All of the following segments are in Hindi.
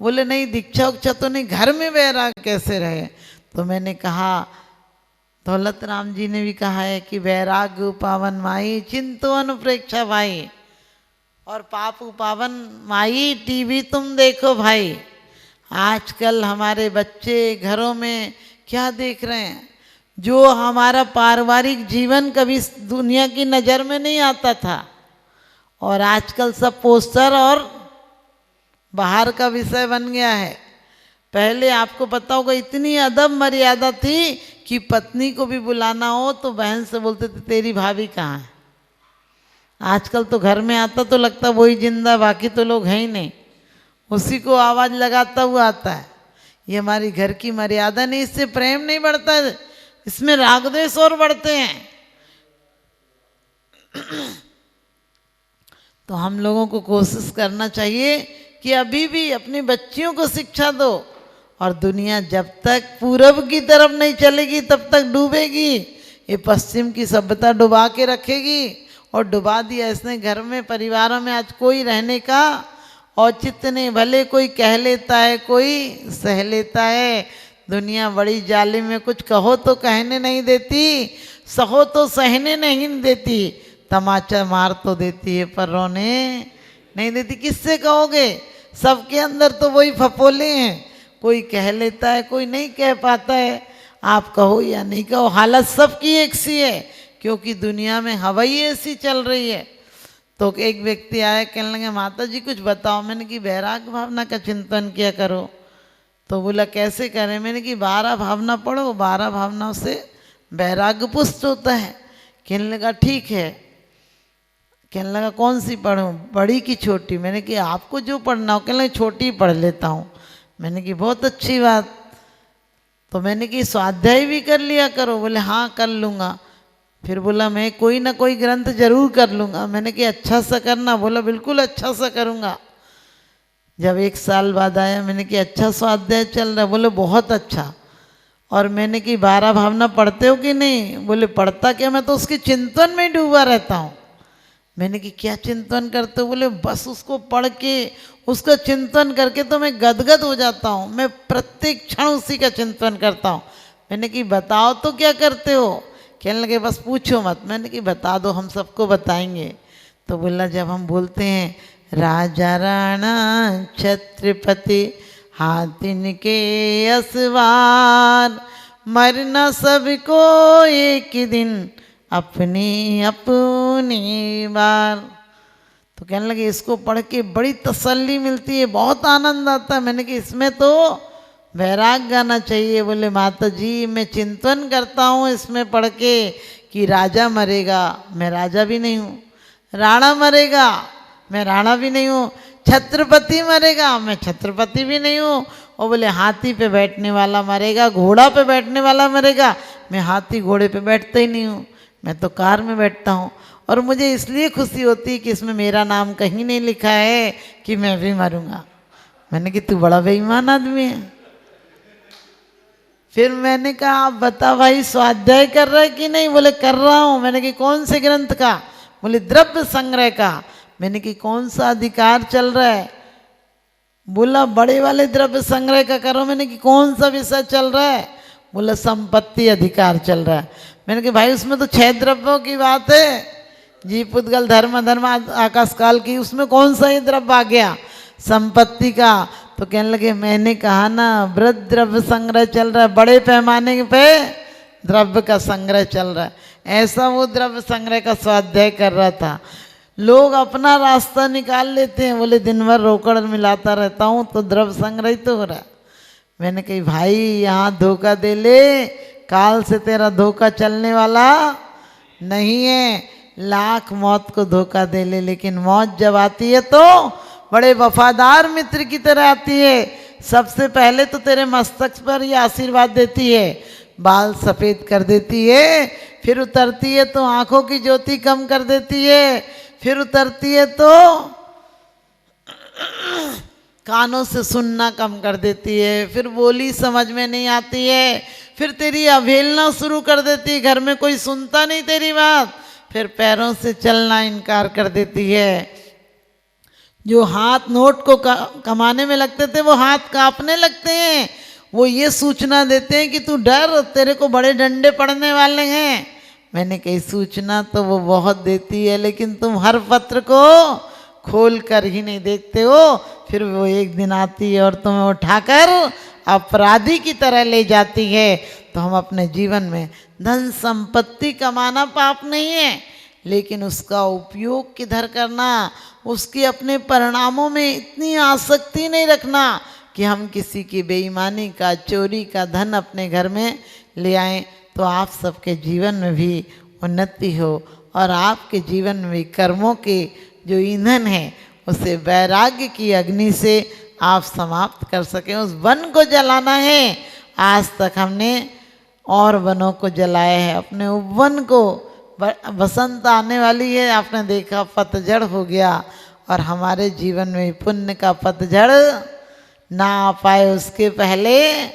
बोले नहीं दीक्षा उक्षा तो नहीं, घर में वैराग कैसे रहे। तो मैंने कहा दौलत राम जी ने भी कहा है कि वैराग पावन माई चिंतो अनुप्रेक्षा भाई, और पाप पावन माई टीवी तुम देखो भाई। आजकल हमारे बच्चे घरों में क्या देख रहे हैं, जो हमारा पारिवारिक जीवन कभी दुनिया की नज़र में नहीं आता था, और आजकल सब पोस्टर और बाहर का विषय बन गया है। पहले आपको पता होगा इतनी अदब मर्यादा थी कि पत्नी को भी बुलाना हो तो बहन से बोलते थे तेरी भाभी कहाँ है। आजकल तो घर में आता तो लगता वही जिंदा, बाकी तो लोग हैं ही नहीं, उसी को आवाज़ लगाता हुआ आता है। ये हमारी घर की मर्यादा नहीं, इससे प्रेम नहीं बढ़ता है, इसमें राग द्वेष और बढ़ते हैं। तो हम लोगों को कोशिश करना चाहिए कि अभी भी अपनी बच्चियों को शिक्षा दो, और दुनिया जब तक पूरब की तरफ नहीं चलेगी तब तक डूबेगी। ये पश्चिम की सभ्यता डुबा के रखेगी, और डुबा दिया इसने। घर में परिवारों में आज कोई रहने का औचित्य नहीं, भले कोई कह लेता है कोई सह लेता है। दुनिया बड़ी जालिम में, कुछ कहो तो कहने नहीं देती, सहो तो सहने नहीं देती, तमाचा मार तो देती है पर रोने नहीं देती। किससे कहोगे, सबके अंदर तो वही फपोले हैं, कोई कह लेता है कोई नहीं कह पाता है। आप कहो या नहीं कहो, हालत सबकी एक सी है, क्योंकि दुनिया में हवा ही ऐसी चल रही है। तो एक व्यक्ति आया, कहने लगे माता जी कुछ बताओ। मैंने कि वैराग भावना का चिंतन किया करो। तो बोला कैसे करें। मैंने कि 12 भावना पढ़ो, 12 भावनाओं से वैराग्य पुष्ट होता है। कहने लगा ठीक है। कहने लगा कौन सी पढ़ूं, बड़ी की छोटी। मैंने कि आपको जो पढ़ना हो। कहने लगा छोटी पढ़ लेता हूँ। मैंने कि बहुत अच्छी बात। तो मैंने कि स्वाध्याय भी कर लिया करो। बोले हाँ कर लूँगा। फिर बोला मैं कोई ना कोई ग्रंथ जरूर कर लूँगा। मैंने कि अच्छा सा करना। बोला बिल्कुल अच्छा सा करूँगा। जब 1 साल बाद आया, मैंने कि अच्छा स्वाध्याय चल रहा है। बोले बहुत अच्छा। और मैंने कि 12 भावना पढ़ते हो कि नहीं। बोले पढ़ता क्या, मैं तो उसके चिंतन में डूबा रहता हूँ। मैंने कि क्या चिंतन करते हो। बोले बस उसको पढ़ के उसका चिंतन करके तो मैं गदगद हो जाता हूँ, मैं प्रत्येक क्षण उसी का चिंतन करता हूँ। मैंने कि बताओ तो क्या करते हो। कहने लगे बस पूछो मत। मैंने कि बता दो, हम सबको बताएंगे। तो बोला जब हम बोलते हैं राजा राणा छत्रपति हाथिन के असवार, मरना सबको एक दिन अपनी अपनी बार। तो कहने लगे इसको पढ़ के बड़ी तसल्ली मिलती है, बहुत आनंद आता है। मैंने कि इसमें तो वैराग गाना चाहिए। बोले माता जी मैं चिंतन करता हूँ इसमें पढ़ के कि राजा मरेगा, मैं राजा भी नहीं हूँ। राणा मरेगा, मैं राणा भी नहीं हूँ। छत्रपति मरेगा, मैं छत्रपति भी नहीं हूँ। और बोले हाथी पे बैठने वाला मरेगा, घोड़ा पे बैठने वाला मरेगा, मैं हाथी घोड़े पे बैठता ही नहीं हूँ, मैं तो कार में बैठता हूँ। और मुझे इसलिए खुशी होती है कि इसमें मेरा नाम कहीं नहीं लिखा है कि मैं भी मरूंगा। मैंने कि तू बड़ा बेईमान आदमी है। फिर मैंने कहा आप बता भाई स्वाध्याय कर रहा है कि नहीं। बोले कर रहा हूँ। मैंने कि कौन से ग्रंथ का। बोले द्रव्य संग्रह का। मैंने कि कौन सा अधिकार चल रहा है। बोला बड़े वाले द्रव्य संग्रह का करो। मैंने कि कौन सा विषय चल रहा है। बोला संपत्ति अधिकार चल रहा है। मैंने कि भाई उसमें तो 6 द्रव्यों की बात है, जीव पुद्गल धर्म धर्म आकाश काल की, उसमें कौन सा ही द्रव्य आ गया संपत्ति का। तो कहने लगे मैंने कहा ना वृद्ध द्रव्य संग्रह चल रहा है, बड़े पैमाने पे द्रव्य का संग्रह चल रहा है। ऐसा वो द्रव्य संग्रह का स्वाध्याय कर रहा था। लोग अपना रास्ता निकाल लेते हैं। बोले दिन भर रोकड़ मिलाता रहता हूँ तो द्रव्य संग्रह तो हो रहा है। मैंने कही भाई यहाँ धोखा दे ले, काल से तेरा धोखा चलने वाला नहीं है। लाख मौत को धोखा दे ले, लेकिन मौत जब आती है तो बड़े वफादार मित्र की तरह आती है। सबसे पहले तो तेरे मस्तक पर ये आशीर्वाद देती है, बाल सफ़ेद कर देती है, फिर उतरती है तो आंखों की ज्योति कम कर देती है, फिर उतरती है तो कानों से सुनना कम कर देती है, फिर बोली समझ में नहीं आती है, फिर तेरी अवहेलना शुरू कर देती है, घर में कोई सुनता नहीं तेरी बात, फिर पैरों से चलना इनकार कर देती है। जो हाथ नोट को कमाने में लगते थे वो हाथ कांपने लगते हैं। वो ये सूचना देते हैं कि तू डर, तेरे को बड़े डंडे पड़ने वाले हैं। मैंने कही सूचना तो वो बहुत देती है, लेकिन तुम हर पत्र को खोल कर ही नहीं देखते हो। फिर वो एक दिन आती है और तुम्हें उठाकर अपराधी की तरह ले जाती है। तो हम अपने जीवन में धन संपत्ति कमाना पाप नहीं है, लेकिन उसका उपयोग किधर करना, उसकी अपने परिणामों में इतनी आसक्ति नहीं रखना कि हम किसी की बेईमानी का, चोरी का धन अपने घर में ले आएं। तो आप सबके जीवन में भी उन्नति हो और आपके जीवन में भी कर्मों के जो ईंधन है उसे वैराग्य की अग्नि से आप समाप्त कर सकें। उस वन को जलाना है। आज तक हमने और वनों को जलाया है, अपने उपवन को। बसंत आने वाली है, आपने देखा पतझड़ हो गया, और हमारे जीवन में पुण्य का पतझड़ ना आ पाए उसके पहले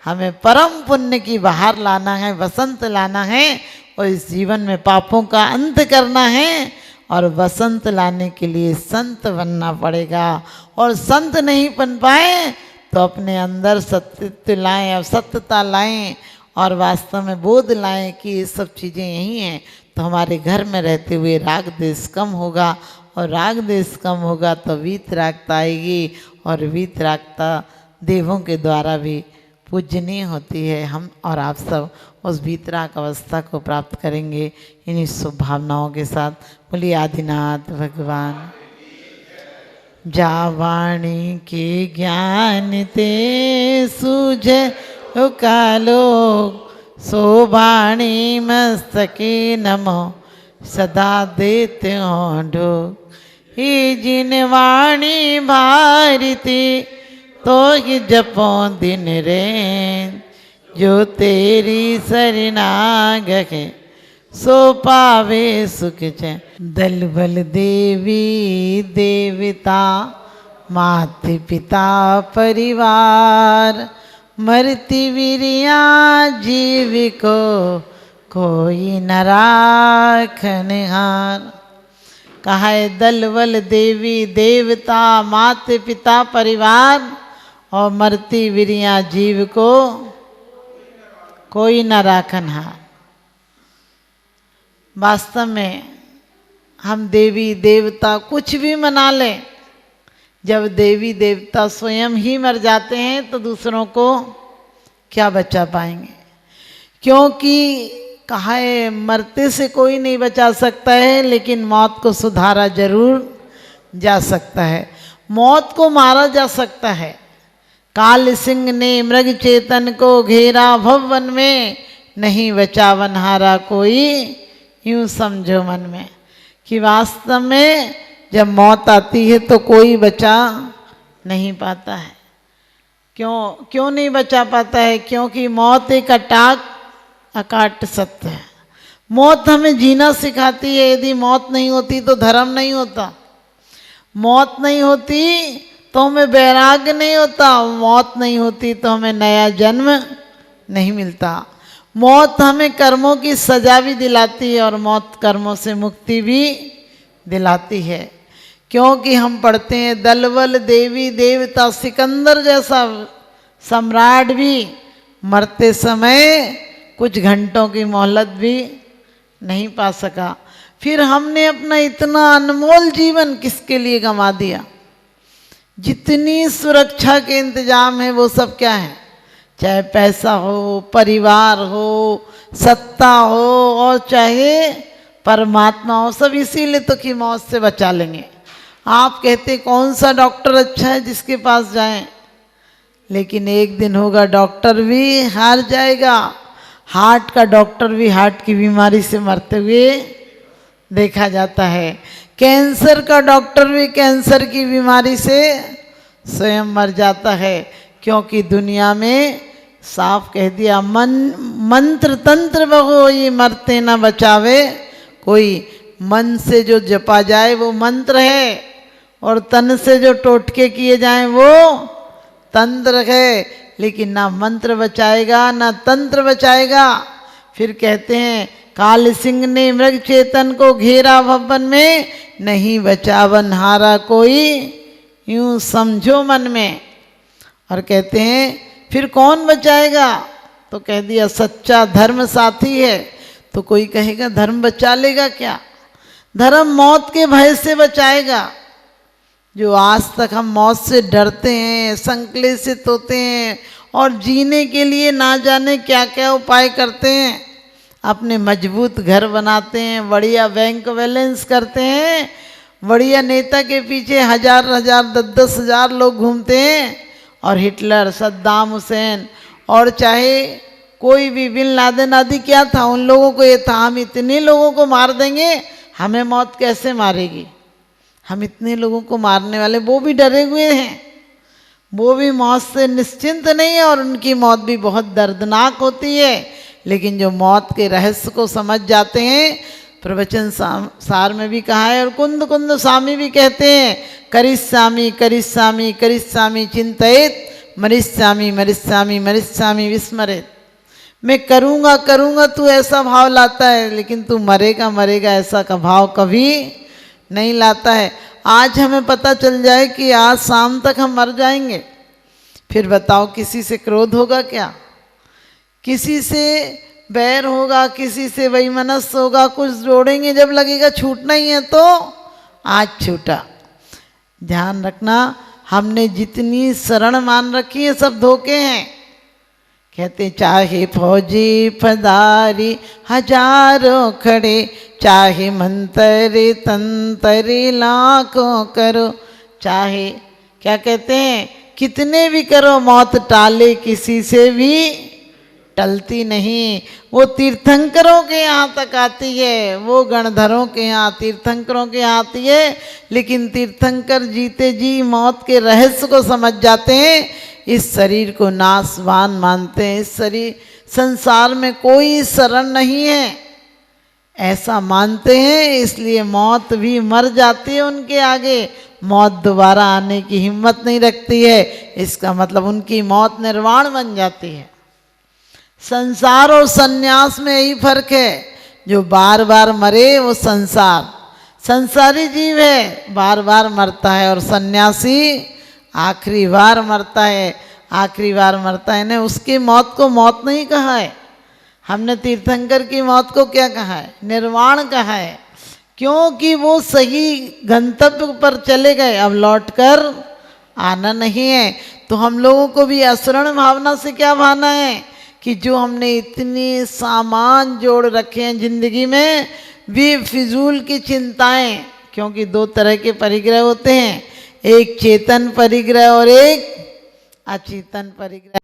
हमें परम पुण्य की बहार लाना है, बसंत लाना है, और इस जीवन में पापों का अंत करना है। और बसंत लाने के लिए संत बनना पड़ेगा, और संत नहीं बन पाए तो अपने अंदर सत्यत्व लाएं, और सत्यता लाएं, और वास्तव में बोध लाएं कि ये सब चीज़ें यही हैं। तो हमारे घर में रहते हुए राग द्वेष कम होगा, और राग द्वेष कम होगा तो वीतरागता आएगी, और वीतरागता देवों के द्वारा भी पूजनीय होती है। हम और आप सब उस वीतराग अवस्था को प्राप्त करेंगे इन्हीं शुभ भावनाओं के साथ। बोलिए आदिनाथ भगवान। जा वाणी के ज्ञान ते सूझे कालो, सो वाणी मस्तके नमो सदा देते ढो। ही जिन वाणी भारती तो ही जपो दिन रे, जो तेरी शरणागत सो पावे सुख चैन। दल बल देवी देवता माता पिता परिवार, मरती वीरिया जीव को कोई न राखनहार। कहा है दल बल देवी देवता माता पिता परिवार, और मरती वीरिया जीव को कोई न राखनहार। वास्तव में हम देवी देवता कुछ भी मना लें, जब देवी देवता स्वयं ही मर जाते हैं तो दूसरों को क्या बचा पाएंगे। क्योंकि कहा है मरते से कोई नहीं बचा सकता है, लेकिन मौत को सुधारा जरूर जा सकता है। मौत को मारा जा सकता है। काल सिंह ने मृग चेतन को घेरा भवन में, नहीं बचा वनहारा कोई, यूं समझो मन में कि वास्तव में जब मौत आती है तो कोई बचा नहीं पाता है। क्यों नहीं बचा पाता है? क्योंकि मौत एक अकाट सत्य है। मौत हमें जीना सिखाती है। यदि मौत नहीं होती तो धर्म नहीं होता, मौत नहीं होती तो हमें वैराग्य नहीं होता, मौत नहीं होती तो हमें नया जन्म नहीं मिलता। मौत हमें कर्मों की सजा भी दिलाती है, और मौत कर्मों से मुक्ति भी दिलाती है। क्योंकि हम पढ़ते हैं दलबल देवी देवता, सिकंदर जैसा सम्राट भी मरते समय कुछ घंटों की मोहलत भी नहीं पा सका। फिर हमने अपना इतना अनमोल जीवन किसके लिए गंवा दिया? जितनी सुरक्षा के इंतजाम है वो सब क्या है? चाहे पैसा हो, परिवार हो, सत्ता हो, और चाहे परमात्मा हो, सब इसीलिए तो कि मौत से बचा लेंगे। आप कहते कौन सा डॉक्टर अच्छा है जिसके पास जाएं, लेकिन एक दिन होगा डॉक्टर भी हार जाएगा। हार्ट का डॉक्टर भी हार्ट की बीमारी से मरते हुए देखा जाता है। कैंसर का डॉक्टर भी कैंसर की बीमारी से स्वयं मर जाता है। क्योंकि दुनिया में साफ कह दिया मंत्र तंत्र बहो ये मरते न बचावे। कोई मन से जो जपा जाए वो मंत्र है, और तन से जो टोटके किए जाएं वो तंत्र है। लेकिन ना मंत्र बचाएगा ना तंत्र बचाएगा। फिर कहते हैं काल सिंह ने मृग चेतन को घेरा भवन में, नहीं बचावन हारा कोई, यूं समझो मन में। और कहते हैं फिर कौन बचाएगा, तो कह दिया सच्चा धर्म साथी है। तो कोई कहेगा धर्म बचा लेगा क्या, धर्म मौत के भय से बचाएगा। जो आज तक हम मौत से डरते हैं, संक्लेशित होते हैं और जीने के लिए ना जाने क्या क्या उपाय करते हैं, अपने मजबूत घर बनाते हैं, बढ़िया बैंक बैलेंस करते हैं, बढ़िया नेता के पीछे हजार हजार 10-10 हजार लोग घूमते हैं। और हिटलर, सद्दाम हुसैन और चाहे कोई भी बिन लादेन आदि, क्या था उन लोगों को ये था हम इतने लोगों को मार देंगे, हमें मौत कैसे मारेगी, हम इतने लोगों को मारने वाले। वो भी डरे हुए हैं, वो भी मौत से निश्चिंत नहीं है और उनकी मौत भी बहुत दर्दनाक होती है। लेकिन जो मौत के रहस्य को समझ जाते हैं, प्रवचन सार में भी कहा है और कुंद कुंद स्वामी भी कहते हैं, करिष्यामि करिष्यामि करिष्यामि चिंतित, मरिष्यामि मरिष्यामि मरिष्यामि विस्मरित। मैं करूँगा करूँगा तू ऐसा भाव लाता है, लेकिन तू मरेगा मरेगा ऐसा का भाव कभी नहीं लाता है। आज हमें पता चल जाए कि आज शाम तक हम मर जाएंगे, फिर बताओ किसी से क्रोध होगा क्या, किसी से बैर होगा, किसी से वैमनस्य होगा, कुछ जोड़ेंगे जब लगेगा छूटना ही है तो आज छूटा। ध्यान रखना, हमने जितनी शरण मान रखी है सब धोखे हैं। कहते चाहे फौजी फदारी हजारों खड़े, चाहे मंतरे तंतरे लाखों करो, चाहे क्या कहते हैं कितने भी करो, मौत टाले किसी से भी टलती नहीं। वो तीर्थंकरों के यहाँ तक आती है, वो गणधरों के यहाँ तीर्थंकरों के यहाँ आती है, लेकिन तीर्थंकर जीते जी मौत के रहस्य को समझ जाते हैं। इस शरीर को नाशवान मानते हैं, इस शरीर संसार में कोई शरण नहीं है ऐसा मानते हैं, इसलिए मौत भी मर जाती है उनके आगे, मौत दोबारा आने की हिम्मत नहीं रखती है। इसका मतलब उनकी मौत निर्वाण बन जाती है। संसार और सन्यास में यही फर्क है, जो बार बार मरे वो संसारी जीव है, बार बार मरता है, और सन्यासी आखिरी बार मरता है, आखिरी बार मरता है। ने उसकी मौत को मौत नहीं कहा है, हमने तीर्थंकर की मौत को क्या कहा है, निर्वाण कहा है, क्योंकि वो सही गंतव्य पर चले गए, अब लौटकर आना नहीं है। तो हम लोगों को भी असरण भावना से क्या भाना है कि जो हमने इतने सामान जोड़ रखे हैं जिंदगी में, वे फिजूल की चिंताएं, क्योंकि दो तरह के परिग्रह होते हैं, एक चेतन परिग्रह और एक अचेतन परिग्रह।